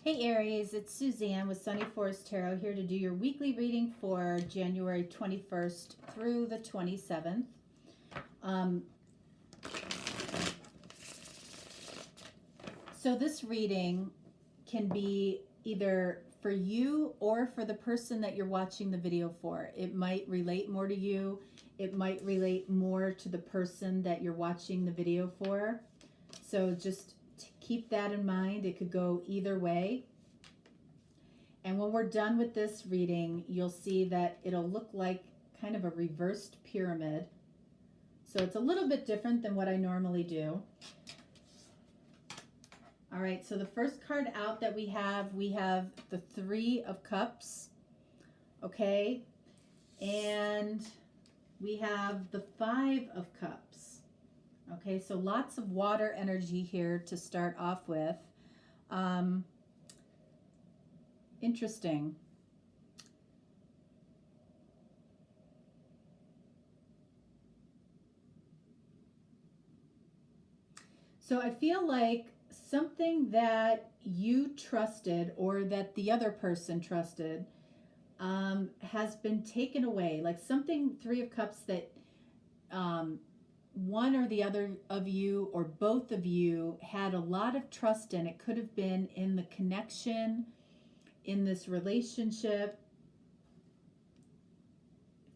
Hey Aries, it's Suzanne with Sunny Forest Tarot here to do your weekly reading for January 21st through the 27th. So this reading can be either for you or for the person that you're watching the video for. It might relate more to you. It might relate more to the person that you're watching the video for. So just keep that in mind. It could go either way. And when we're done with this reading, you'll see that it'll look like kind of a reversed pyramid. So it's a little bit different than what I normally do. All right, so the first card out that we have the Three of Cups, okay? And we have the Five of Cups. Okay, so lots of water energy here to start off with. Interesting. So I feel like something that you trusted or that the other person trusted has been taken away. Like something, Three of Cups, that one or the other of you or both of you had a lot of trust in. It could have been in the connection, in this relationship.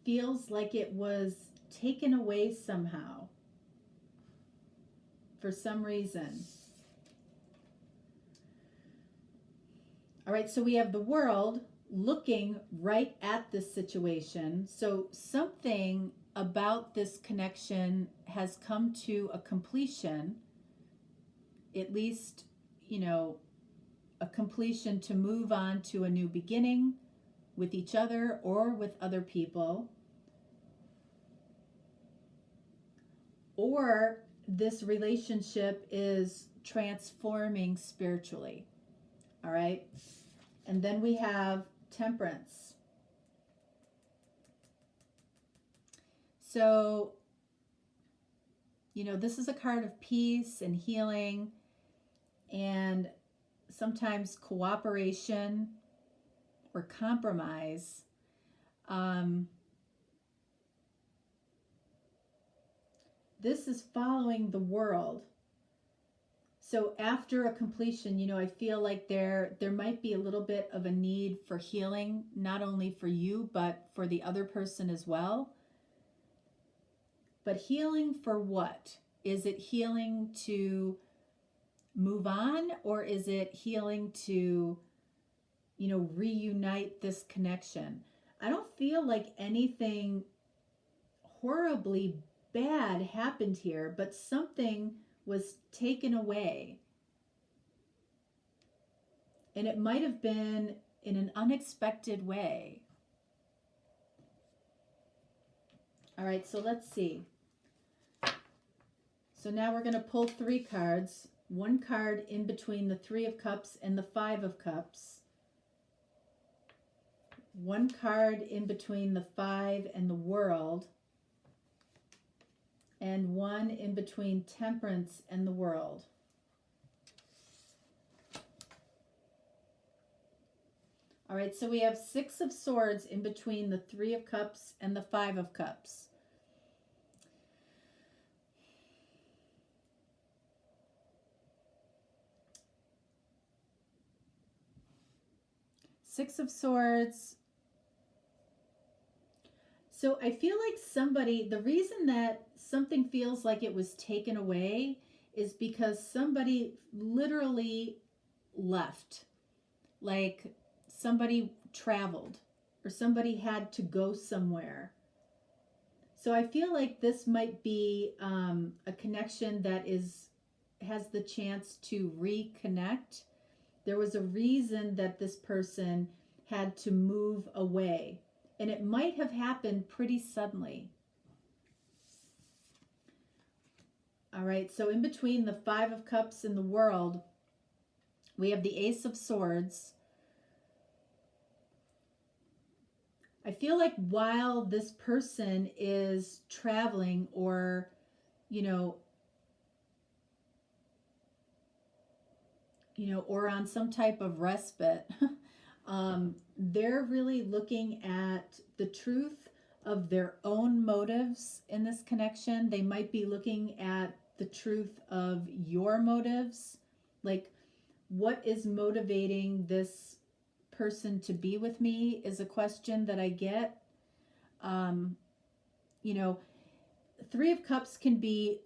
Feels like it was taken away somehow for some reason. All right, so we have the World looking right at this situation. So something about this connection has come to a completion, at least, you know, a completion to move on to a new beginning with each other or with other people. Or this relationship is transforming spiritually. All right. And then we have Temperance. So, you know, this is a card of peace and healing and sometimes cooperation or compromise. This is following the World. So after a completion, you know, I feel like there might be a little bit of a need for healing, not only for you, but for the other person as well. But healing for what? Is it healing to move on, or is it healing to, you know, reunite this connection? I don't feel like anything horribly bad happened here, but something was taken away. And it might have been in an unexpected way. All right, so let's see. So now we're going to pull three cards. One card in between the Three of Cups and the Five of Cups. One card in between the Five and the World. And one in between Temperance and the World. All right, so we have Six of Swords in between the Three of Cups and the Five of Cups. Six of Swords. So I feel like somebody, the reason that something feels like it was taken away is because somebody literally left. Like somebody traveled or somebody had to go somewhere. So I feel like this might be a connection that has the chance to reconnect. There was a reason that this person had to move away. And it might have happened pretty suddenly. All right, so in between the Five of Cups and the World, we have the Ace of Swords. I feel like while this person is traveling or, you know, or on some type of respite. They're really looking at the truth of their own motives in this connection. They might be looking at the truth of your motives. Like, what is motivating this person to be with me is a question that I get. You know, Three of Cups can be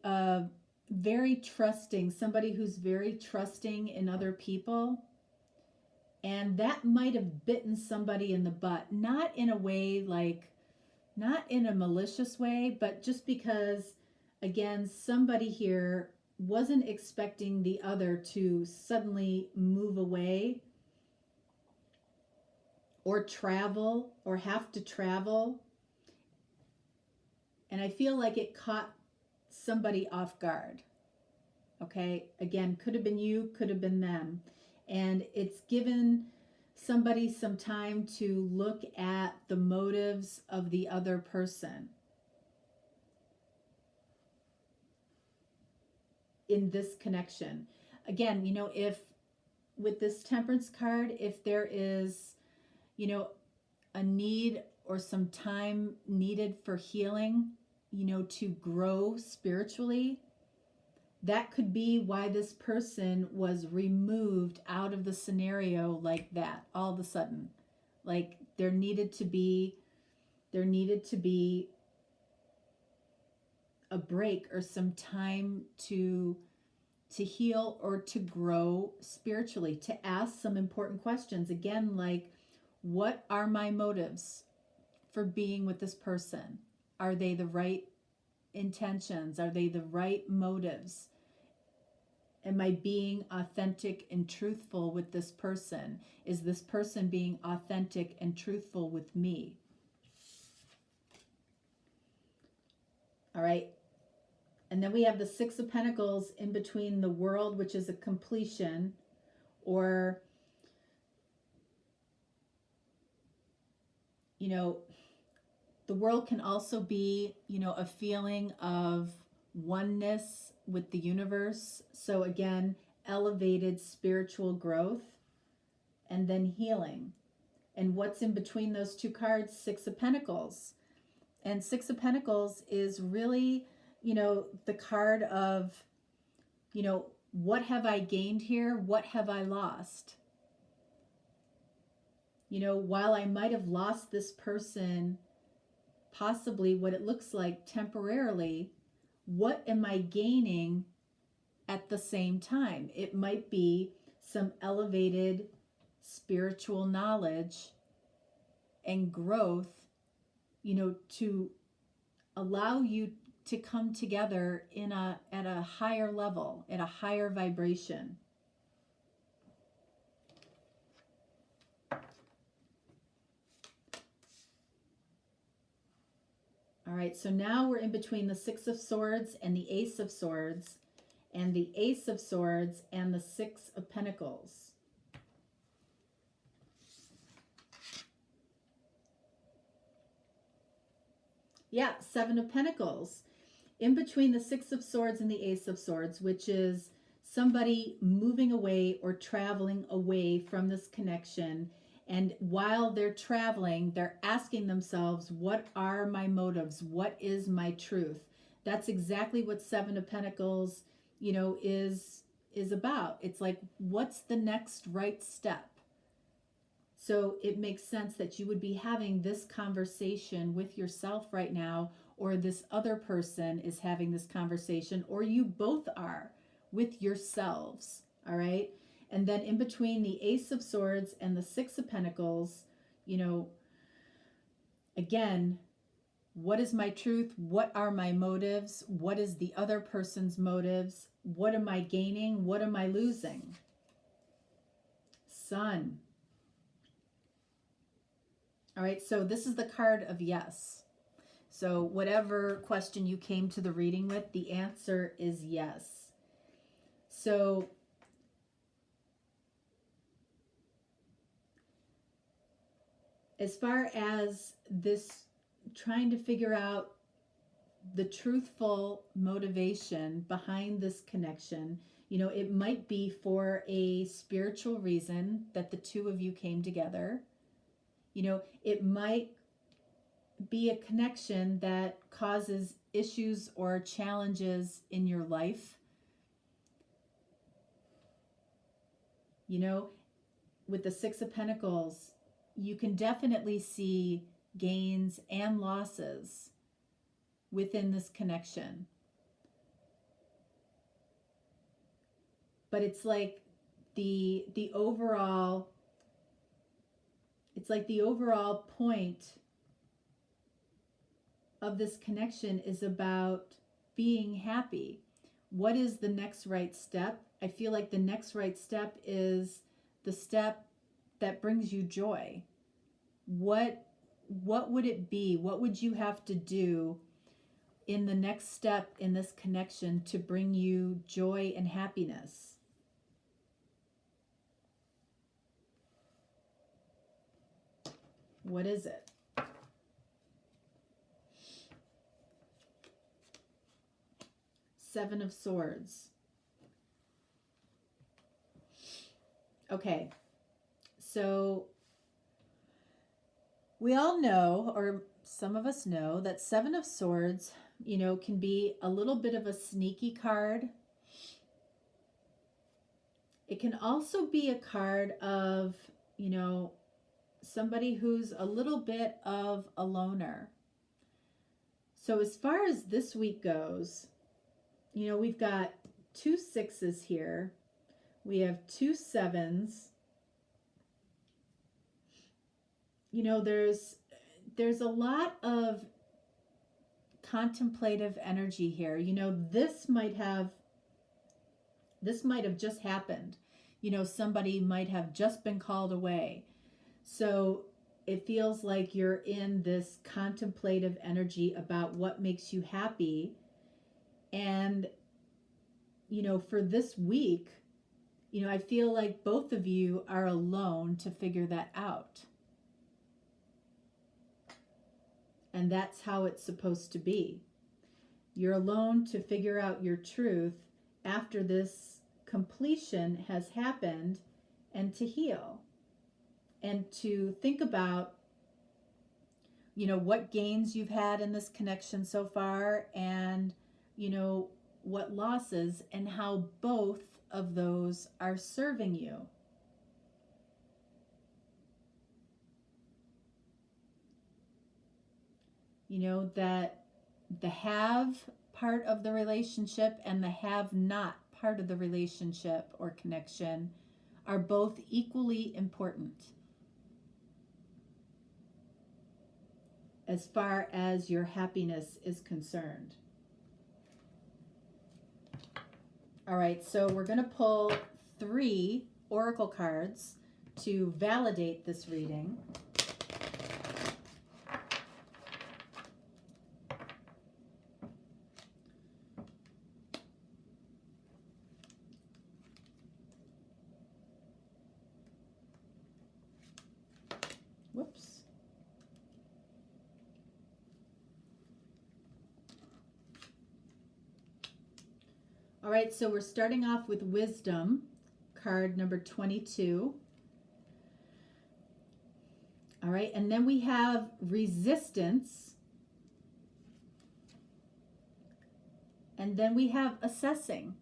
very trusting, somebody who's very trusting in other people. And that might have bitten somebody in the butt, not in a way like, not in a malicious way, but just because, again, somebody here wasn't expecting the other to suddenly move away or travel or have to travel. And I feel like it caught somebody off guard. Okay, again, could have been you, could have been them. And it's given somebody some time to look at the motives of the other person in this connection. Again, if with this Temperance card, if there is, a need or some time needed for healing, to grow spiritually, that could be why this person was removed out of the scenario like that all of a sudden. Like there needed to be a break or some time to heal or to grow spiritually, to ask some important questions. Again, like, what are my motives for being with this person? Are they the right intentions? Are they the right motives? Am I being authentic and truthful with this person? Is this person being authentic and truthful with me? All right. And then we have the Six of Pentacles in between the World, which is a completion, or, the World can also be, a feeling of oneness with the universe. So again, elevated spiritual growth and then healing. And what's in between those two cards? Six of Pentacles. And Six of Pentacles is really, the card of, what have I gained here? What have I lost? While I might have lost this person, possibly what it looks like temporarily, what am I gaining at the same time? It might be some elevated spiritual knowledge and growth, to allow you to come together at a higher level, at a higher vibration. All right, so now we're in between the Six of Swords and the Ace of Swords, and the Ace of Swords and the Six of Pentacles. Yeah, Seven of Pentacles. In between the Six of Swords and the Ace of Swords, which is somebody moving away or traveling away from this connection. And while they're traveling, they're asking themselves, what are my motives? What is my truth? That's exactly what Seven of Pentacles, is about. It's like, what's the next right step? So it makes sense that you would be having this conversation with yourself right now, or this other person is having this conversation, or you both are with yourselves. All right. And then in between the Ace of Swords and the Six of Pentacles, again, what is my truth? What are my motives? What is the other person's motives? What am I gaining? What am I losing? Sun. All right, so this is the card of yes. So whatever question you came to the reading with, the answer is yes. So as far as this, trying to figure out the truthful motivation behind this connection, You know, it might be for a spiritual reason that the two of you came together. You know, it might be a connection that causes issues or challenges in your life. You know, with the Six of Pentacles, you can definitely see gains and losses within this connection. But it's like the overall, it's like the overall point of this connection is about being happy. What is the next right step? I feel like the next right step is the step that brings you joy. What would it be? What would you have to do in the next step in this connection to bring you joy and happiness? What is it? Seven of Swords. Okay, so we all know, or some of us know, that Seven of Swords, you know, can be a little bit of a sneaky card. It can also be a card of, you know, somebody who's a little bit of a loner. So as far as this week goes, you know, we've got 2 6s here. We have 2 7s. You know, there's a lot of contemplative energy here. You know, this might have just happened. You know, somebody might have just been called away. So it feels like you're in this contemplative energy about what makes you happy. And, you know, for this week, you know, I feel like both of you are alone to figure that out. And that's how it's supposed to be. You're alone to figure out your truth after this completion has happened, and to heal and to think about, you know, what gains you've had in this connection so far, and, you know, what losses, and how both of those are serving you. You know, that the have part of the relationship and the have not part of the relationship or connection are both equally important as far as your happiness is concerned. All right, so we're going to pull 3 oracle cards to validate this reading. Whoops. All right, so we're starting off with Wisdom, card number 22. All right, and then we have Resistance. And then we have Assessing.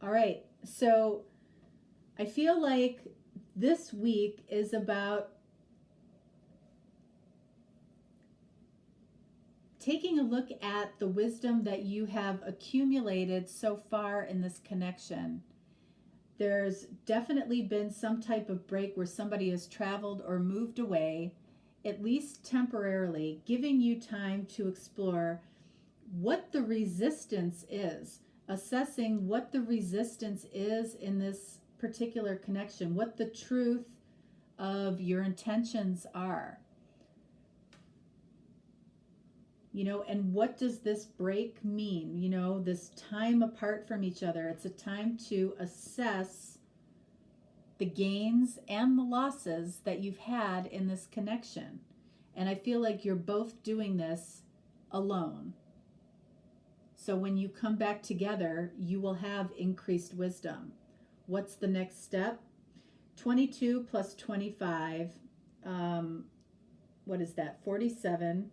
All right, so I feel like this week is about taking a look at the wisdom that you have accumulated so far in this connection. There's definitely been some type of break where somebody has traveled or moved away, at least temporarily, giving you time to explore what the resistance is, assessing what the resistance is in this particular connection, what the truth of your intentions are. You know, and what does this break mean? You know, this time apart from each other. It's a time to assess the gains and the losses that you've had in this connection. And I feel like you're both doing this alone. So when you come back together, you will have increased wisdom. What's the next step? 22 plus 25, what is that? 47.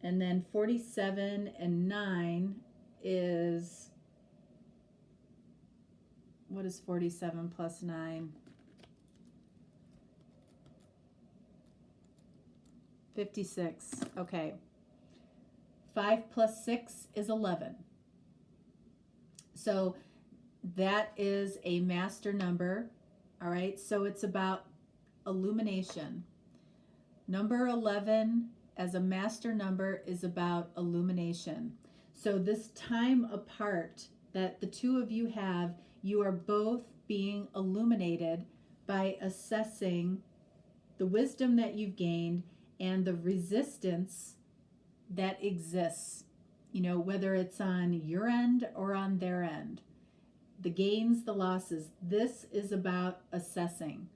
And then 47 and 9 is, what is 47 plus 9? 56. Okay. 5 plus 6 is 11. So that is a master number. All right. So it's about illumination. Number 11 as a master number is about illumination. So this time apart that the two of you have, you are both being illuminated by assessing the wisdom that you've gained and the resistance that exists, you know, whether it's on your end or on their end. The gains, the losses. This is about assessing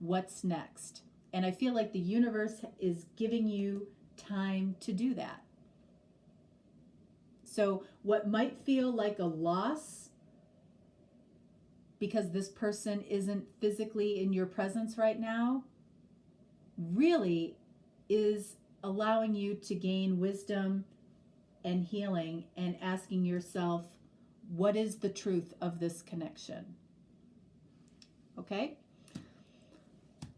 what's next. And I feel like the universe is giving you time to do that. So what might feel like a loss because this person isn't physically in your presence right now really is allowing you to gain wisdom and healing and asking yourself, what is the truth of this connection? Okay?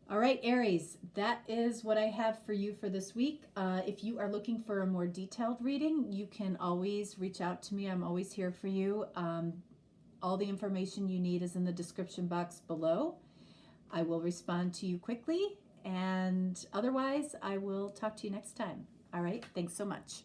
All right, Aries, that is what I have for you for this week. If you are looking for a more detailed reading, you can always reach out to me. I'm always here for you. All the information you need is in the description box below. I will respond to you quickly, and otherwise, I will talk to you next time. All right, thanks so much.